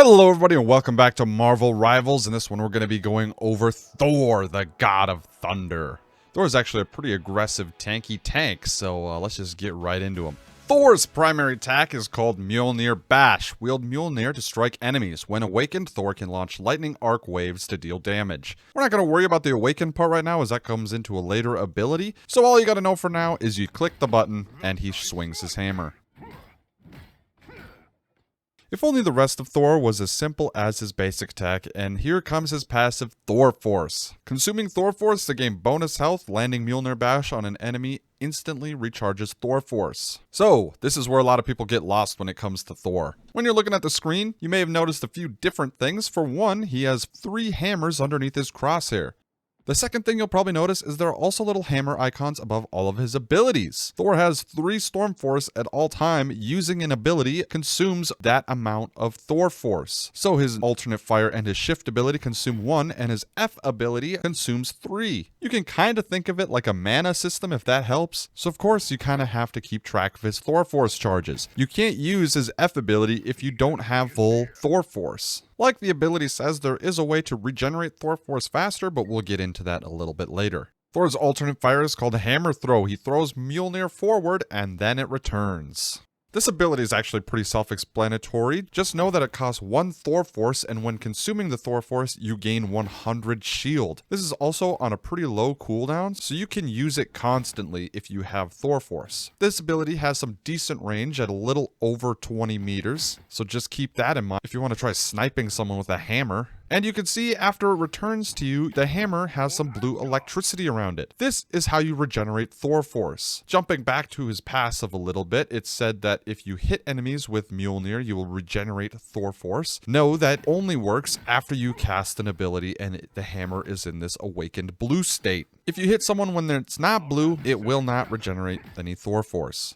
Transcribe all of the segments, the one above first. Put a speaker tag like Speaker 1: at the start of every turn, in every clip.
Speaker 1: Hello everybody and welcome back to Marvel Rivals. In this one we're going to be going over Thor, the God of Thunder. Thor is actually a pretty aggressive tanky tank, so let's just get right into him. Thor's primary attack is called Mjolnir Bash. Wield Mjolnir to strike enemies. When awakened, Thor can launch lightning arc waves to deal damage. We're not going to worry about the awakened part right now as that comes into a later ability. So all you got to know for now is you click the button and he swings his hammer. If only the rest of Thor was as simple as his basic attack, and here comes his passive Thor Force. Consuming Thor Force to gain bonus health, landing Mjolnir Bash on an enemy instantly recharges Thor Force. So, this is where a lot of people get lost when it comes to Thor. When you're looking at the screen, you may have noticed a few different things. For one, he has 3 hammers underneath his crosshair. The second thing you'll probably notice is there are also little hammer icons above all of his abilities. Thor has 3 Storm Force at all time. Using an ability consumes that amount of Thor Force. So his alternate fire and his shift ability consume 1 and his F ability consumes 3. You can kind of think of it like a mana system if that helps. So of course you kind of have to keep track of his Thor Force charges. You can't use his F ability if you don't have full Thor Force. Like the ability says, there is a way to regenerate Thor Force faster, but we'll get into that a little bit later. Thor's alternate fire is called Hammer Throw. He throws Mjolnir forward and then it returns. This ability is actually pretty self-explanatory. Just know that it costs 1 Thor Force, and when consuming the Thor Force, you gain 100 shield. This is also on a pretty low cooldown, so you can use it constantly if you have Thor Force. This ability has some decent range at a little over 20 meters, so just keep that in mind if you want to try sniping someone with a hammer. And you can see after it returns to you, the hammer has some blue electricity around it. This is how you regenerate Thor Force. Jumping back to his passive a little bit, it said that if you hit enemies with Mjolnir, you will regenerate Thor Force. No, that only works after you cast an ability and the hammer is in this awakened blue state. If you hit someone when it's not blue, it will not regenerate any Thor Force.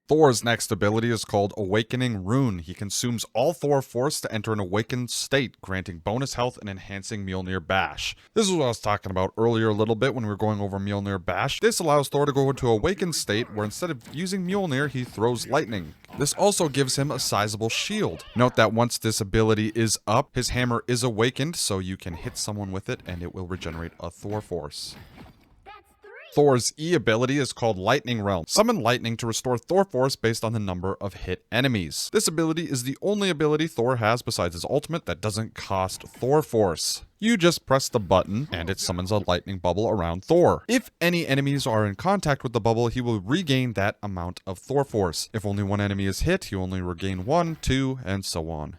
Speaker 1: Thor's next ability is called Awakening Rune. He consumes all Thor Force to enter an awakened state, granting bonus health and enhancing Mjolnir Bash. This is what I was talking about earlier a little bit when we were going over Mjolnir Bash. This allows Thor to go into awakened state where instead of using Mjolnir, he throws lightning. This also gives him a sizable shield. Note that once this ability is up, his hammer is awakened, so you can hit someone with it and it will regenerate a Thor Force. Thor's E ability is called Lightning Realm. Summon lightning to restore Thor Force based on the number of hit enemies. This ability is the only ability Thor has besides his ultimate that doesn't cost Thor Force. You just press the button and it summons a lightning bubble around Thor. If any enemies are in contact with the bubble, he will regain that amount of Thor Force. If only one enemy is hit, he will only regain 1, 2, and so on.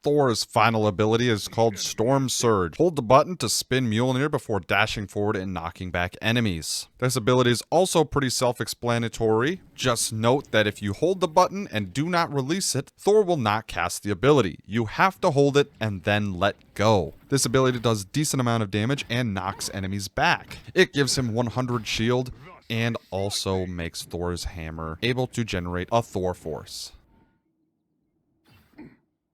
Speaker 1: Thor's final ability is called Storm Surge. Hold the button to spin Mjolnir before dashing forward and knocking back enemies. This ability is also pretty self-explanatory. Just note that if you hold the button and do not release it, Thor will not cast the ability. You have to hold it and then let go. This ability does a decent amount of damage and knocks enemies back. It gives him 100 shield and also makes Thor's hammer able to generate a Thor Force.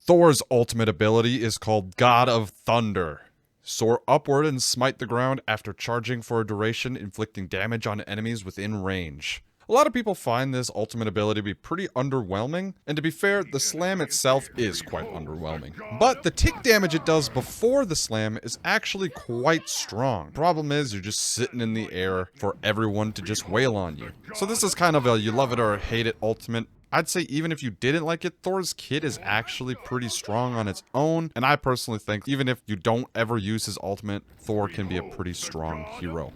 Speaker 1: Thor's ultimate ability is called God of Thunder. Soar upward and smite the ground after charging for a duration, inflicting damage on enemies within range. A lot of people find this ultimate ability to be pretty underwhelming, and to be fair, the slam itself is quite underwhelming. But the tick damage it does before the slam is actually quite strong. Problem is, you're just sitting in the air for everyone to just wail on you. So this is kind of a you love it or hate it ultimate. I'd say even if you didn't like it, Thor's kit is actually pretty strong on its own, and I personally think even if you don't ever use his ultimate, Thor can be a pretty strong hero.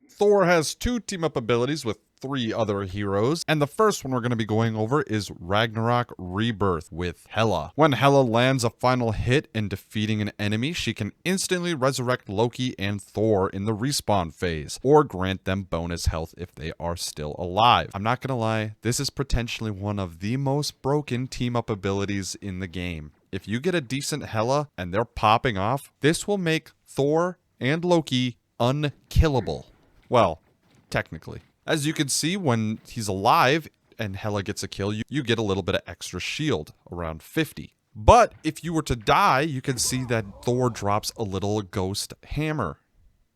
Speaker 1: Thor has 2 team-up abilities with 3 other heroes, and the first one we're going to be going over is Ragnarok Rebirth with Hela. When Hela lands a final hit in defeating an enemy, she can instantly resurrect Loki and Thor in the respawn phase, or grant them bonus health if they are still alive. I'm not going to lie, this is potentially one of the most broken team-up abilities in the game. If you get a decent Hela and they're popping off, this will make Thor and Loki unkillable. Well, technically. As you can see, when he's alive and Hela gets a kill, you get a little bit of extra shield, around 50. But if you were to die, you can see that Thor drops a little ghost hammer.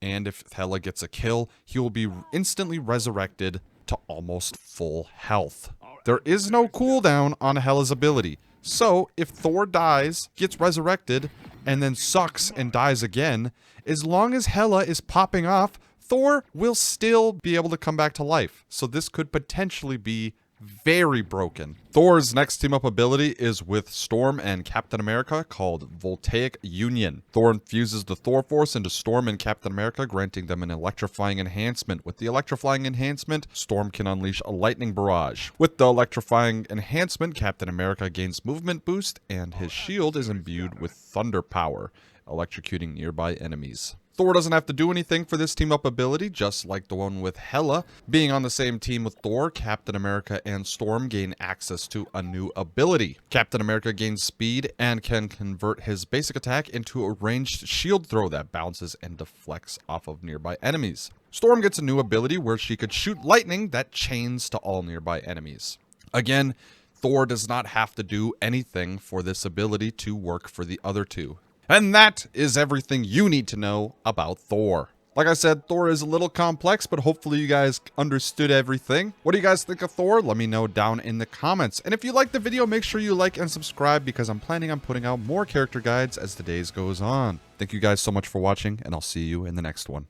Speaker 1: And if Hela gets a kill, he will be instantly resurrected to almost full health. There is no cooldown on Hela's ability. So, if Thor dies, gets resurrected, and then sucks and dies again, as long as Hela is popping off, Thor will still be able to come back to life. So this could potentially be very broken. Thor's next team-up ability is with Storm and Captain America, called Voltaic Union. Thor infuses the Thor Force into Storm and Captain America, granting them an electrifying enhancement. With the electrifying enhancement, Storm can unleash a lightning barrage. With the electrifying enhancement, Captain America gains movement boost, and his shield is imbued with thunder power, electrocuting nearby enemies. Thor doesn't have to do anything for this team-up ability, just like the one with Hela. Being on the same team with Thor, Captain America and Storm gain access to a new ability. Captain America gains speed and can convert his basic attack into a ranged shield throw that bounces and deflects off of nearby enemies. Storm gets a new ability where she could shoot lightning that chains to all nearby enemies. Again, Thor does not have to do anything for this ability to work for the other two. And that is everything you need to know about Thor. Like I said, Thor is a little complex, but hopefully you guys understood everything. What do you guys think of Thor? Let me know down in the comments. And if you liked the video, make sure you like and subscribe because I'm planning on putting out more character guides as the days goes on. Thank you guys so much for watching, and I'll see you in the next one.